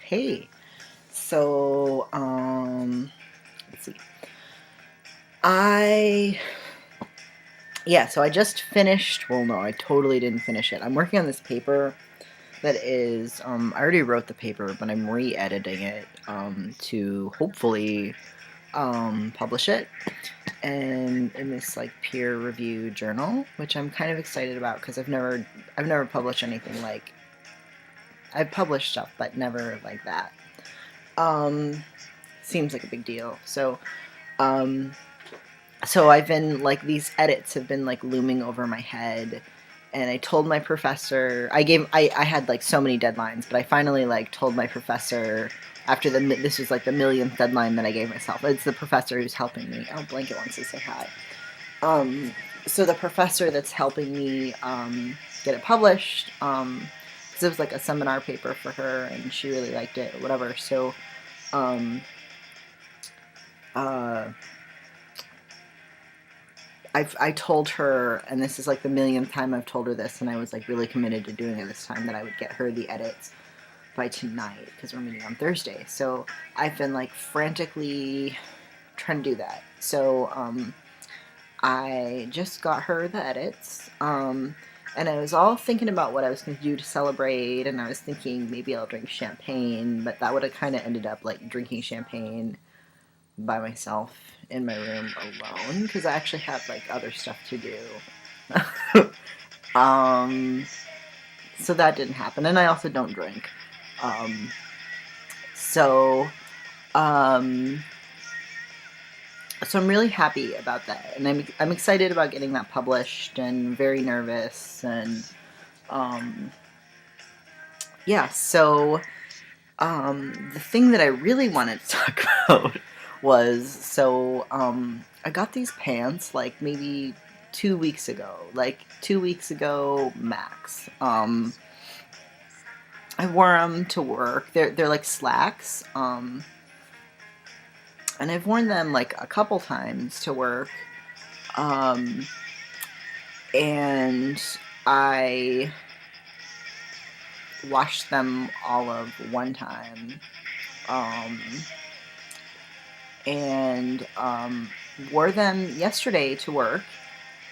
Hey, so, let's see. I, so I just finished, well, no, I totally didn't finish it. I'm working on this paper that is, I already wrote the paper, but I'm re-editing it, to hopefully, publish it and in this, like, peer-reviewed journal, which I'm kind of excited about because I've never published anything like, I've published stuff, but never like that. Um, Seems like a big deal. Um, so I've been like these edits have been like looming over my head, and I told my professor. I had like so many deadlines, but I finally like told my professor after this was like the millionth deadline that I gave myself. It's the professor who's helping me. Oh, Blanket wants to say hi. Um, so the professor that's helping me get it published, because it was like a seminar paper for her, and she really liked it or whatever. So um, uh, I told her, and this is like the millionth time I've told her this, and I was like really committed to doing it this time, that I would get her the edits by tonight because we're meeting on Thursday. So I've been like frantically trying to do that. So I just got her the edits, and I was all thinking about what I was going to do to celebrate, and I was thinking maybe I'll drink champagne, but that would have kind of ended up like drinking champagne by myself in my room alone because I actually have like other stuff to do. um, so that didn't happen, and I also don't drink. Um, so, um, so I'm really happy about that, and I'm excited about getting that published, and very nervous, and um, yeah. So the thing that I really wanted to talk about was I got these pants like maybe 2 weeks ago, like 2 weeks ago max. I wore them to work. They're like slacks, and I've worn them like a couple times to work, um, and I washed them all of one time. Um, and wore them yesterday to work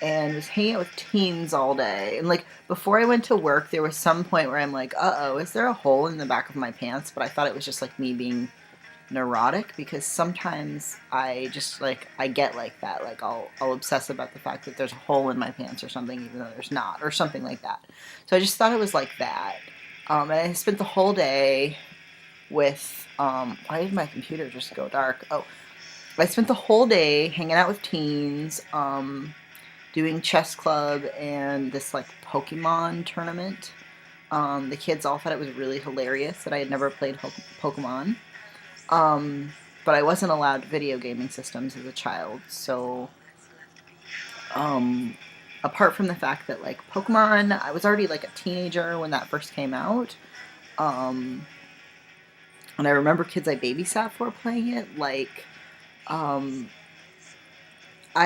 and was hanging out with teens all day. And like before I went to work, there was some point where I'm like, uh-oh, is there a hole in the back of my pants? But I thought it was just like me being neurotic, because sometimes I just like I get like that. Like I'll obsess about the fact that there's a hole in my pants or something, even though there's not, or something like that. So I just thought it was like that. And I spent the whole day with why did my computer just go dark? Oh, I spent the whole day hanging out with teens, doing chess club and this like Pokemon tournament. The kids all thought it was really hilarious that I had never played Pokemon. But I wasn't allowed video gaming systems as a child, so apart from the fact that like Pokemon, I was already like a teenager when that first came out. Um, and I remember kids I babysat for playing it, like I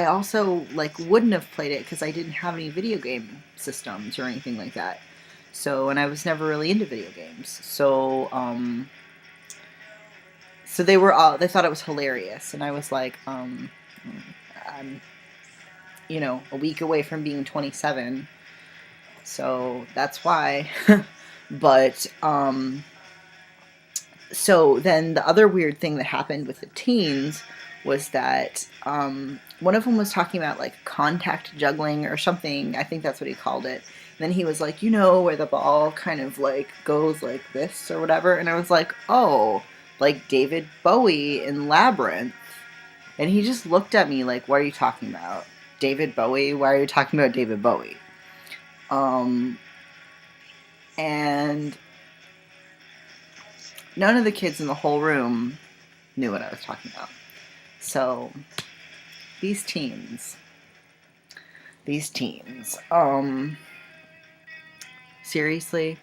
also like wouldn't have played it because I didn't have any video game systems or anything like that. So, and I was never really into video games. So they thought it was hilarious, and I was like, I'm, a week away from being 27, so that's why. But so then the other weird thing that happened with the teens was that one of them was talking about like contact juggling or something. I think that's what he called it. And then he was like, where the ball kind of like goes like this or whatever. And I was like, oh, like David Bowie in Labyrinth. And he just looked at me like, what are you talking about? David Bowie? Why are you talking about David Bowie? And none of the kids in the whole room knew what I was talking about. So these teens, seriously,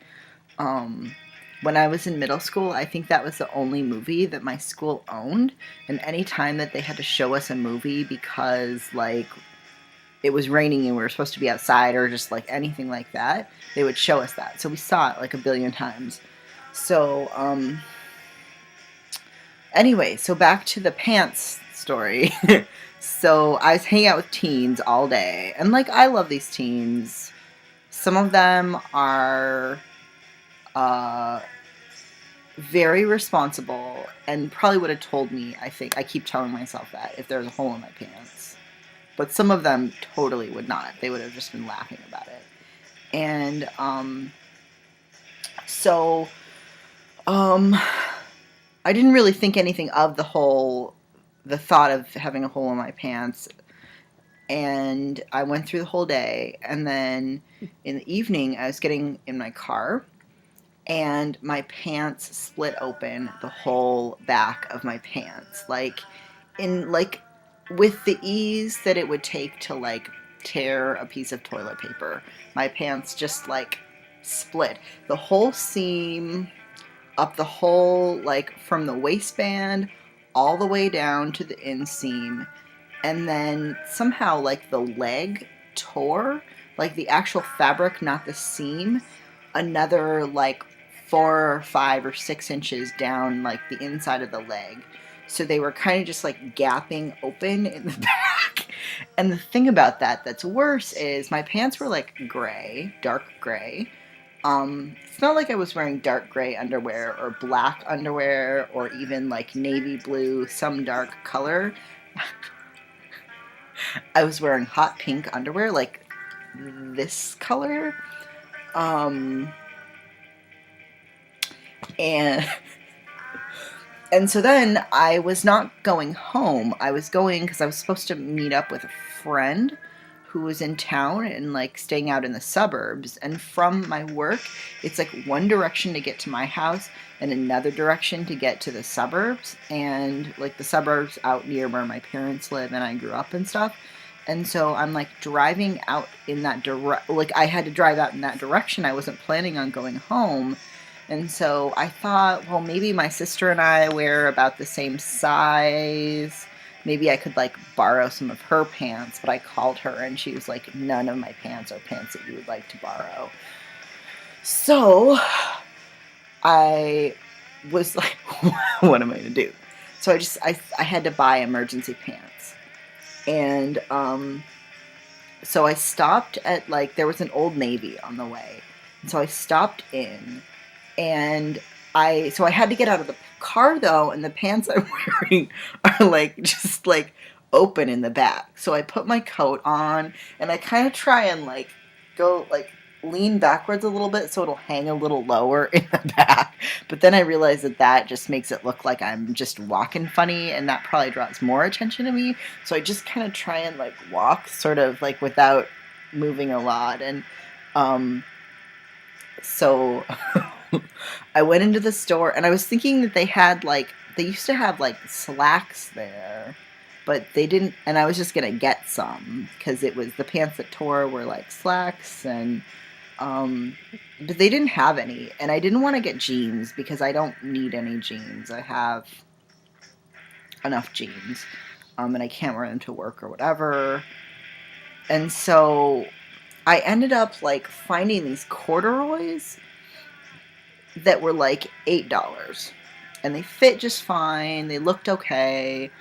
when I was in middle school, I think that was the only movie that my school owned. And any time that they had to show us a movie because like it was raining and we were supposed to be outside or just like anything like that, they would show us that. So we saw it like a billion times. So Anyway, so back to the pants story. So I was hanging out with teens all day, and like I love these teens. Some of them are uh, very responsible and probably would have told me. I think I keep telling myself that if there was a hole in my pants, but some of them totally would not. They would have just been laughing about it. And so I didn't really think anything of the thought of having a hole in my pants. And I went through the whole day. And then in the evening, I was getting in my car and my pants split open, the whole back of my pants. Like with the ease that it would take to like tear a piece of toilet paper. My pants just like split. The whole seam up the whole, like from the waistband all the way down to the inseam, and then somehow like the leg tore, like the actual fabric, not the seam, another like 4 or 5 or 6 inches down like the inside of the leg. So they were kind of just like gapping open in the back. And the thing about that that's worse is my pants were like gray, dark gray. It's not like I was wearing dark gray underwear or black underwear or even like navy blue, some dark color. I was wearing hot pink underwear, like this color. Um, and and so then I was not going home. I was going because I was supposed to meet up with a friend who was in town and like staying out in the suburbs. And from my work, it's like one direction to get to my house and another direction to get to the suburbs. And like the suburbs out near where my parents live and I grew up and stuff. And so I'm like driving out in that like I had to drive out in that direction. I wasn't planning on going home. And so I thought, well, maybe my sister and I wear about the same size. Maybe I could like borrow some of her pants, but I called her and she was like, none of my pants are pants that you would like to borrow. So I was like, what am I going to do? So I had to buy emergency pants. And so I stopped at like, there was an Old Navy on the way. And so I stopped in. And I had to get out of the car though, and the pants I'm wearing are like just like open in the back. So I put my coat on and I kind of try and like go like lean backwards a little bit so it'll hang a little lower in the back. But then I realized that just makes it look like I'm just walking funny, and that probably draws more attention to me. So I just kind of try and like walk sort of like without moving a lot. And so I went into the store and I was thinking that they used to have like slacks there, but they didn't, and I was just gonna get some because it was the pants that tore were like slacks, and but they didn't have any, and I didn't want to get jeans because I don't need any jeans. I have enough jeans, and I can't wear them to work or whatever. And so I ended up like finding these corduroys that were like $8, and they fit just fine. They looked okay,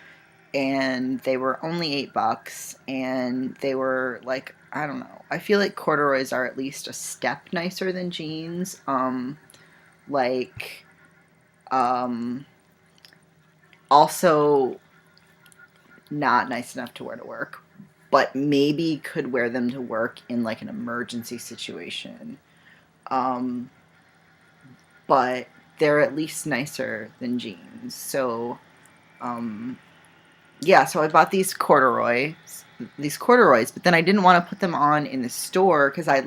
and they were only $8, and they were like, I don't know. I feel like corduroys are at least a step nicer than jeans. Like, also not nice enough to wear to work, but maybe could wear them to work in like an emergency situation. But they're at least nicer than jeans. So, yeah, so I bought these corduroys, but then I didn't want to put them on in the store because I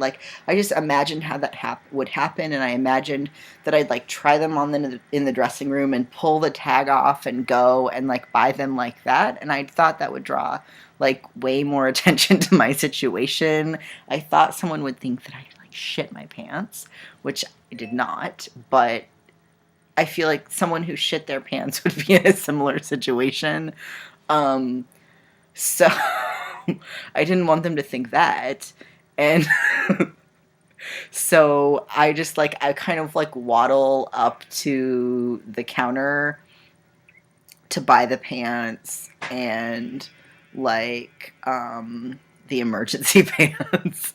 just imagined how that would happen, and I imagined that I'd like try them on in the dressing room and pull the tag off and go and like buy them like that, and I thought that would draw like way more attention to my situation. I thought someone would think that I like shit my pants, which I did not, but I feel like someone who shit their pants would be in a similar situation. So I didn't want them to think that. And so I just like, I kind of like waddle up to the counter to buy the pants and like the emergency pants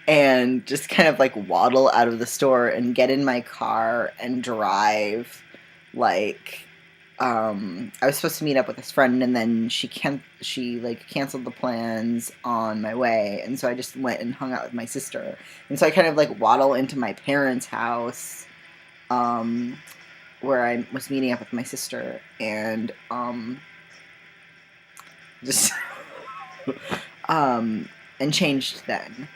and just kind of like waddle out of the store and get in my car and drive like I was supposed to meet up with this friend, and then she like canceled the plans on my way, and so I just went and hung out with my sister. And so I kind of like waddle into my parents' house, where I was meeting up with my sister, and just and changed then.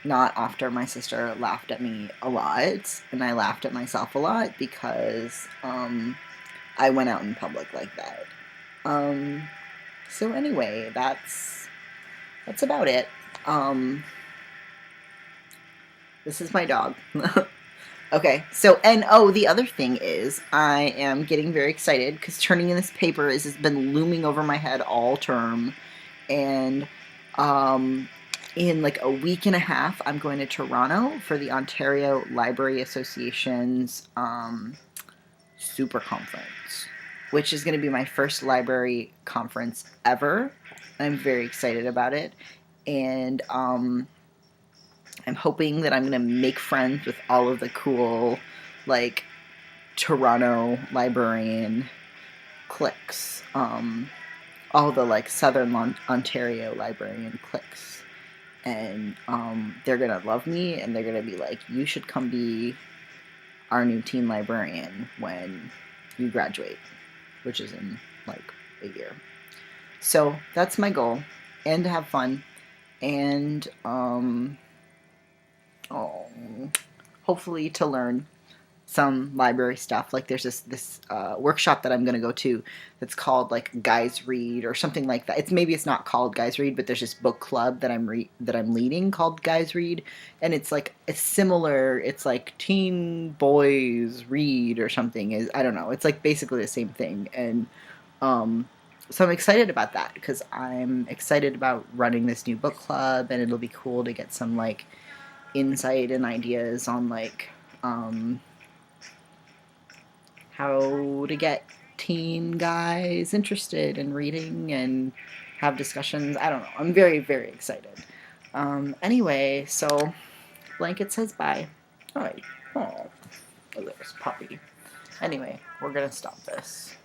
Not after my sister laughed at me a lot, and I laughed at myself a lot because I went out in public like that. So anyway, that's about it. This is my dog. Okay, so, and oh, the other thing is, I am getting very excited because turning in this paper has been looming over my head all term, and in like a week and a half, I'm going to Toronto for the Ontario Library Association's super conference, which is going to be my first library conference ever. I'm very excited about it, and I'm hoping that I'm going to make friends with all of the cool, like, Toronto librarian cliques, all the, like, Southern Ontario librarian cliques, and they're going to love me, and they're going to be like, you should come be our new teen librarian when you graduate, which is in like a year. So that's my goal, and to have fun, and hopefully to learn some library stuff. Like there's this workshop that I'm gonna go to that's called like Guys Read or something like that. Maybe it's not called Guys Read, but there's this book club that I'm leading called Guys Read, and it's like it's similar. It's like Teen Boys Read or something. I don't know. It's like basically the same thing, and so I'm excited about that because I'm excited about running this new book club, and it'll be cool to get some like insight and ideas on like how to get teen guys interested in reading and have discussions. I don't know. I'm very, very excited. Anyway, so Blanket says bye. Oh, there's Puppy. Anyway, we're going to stop this.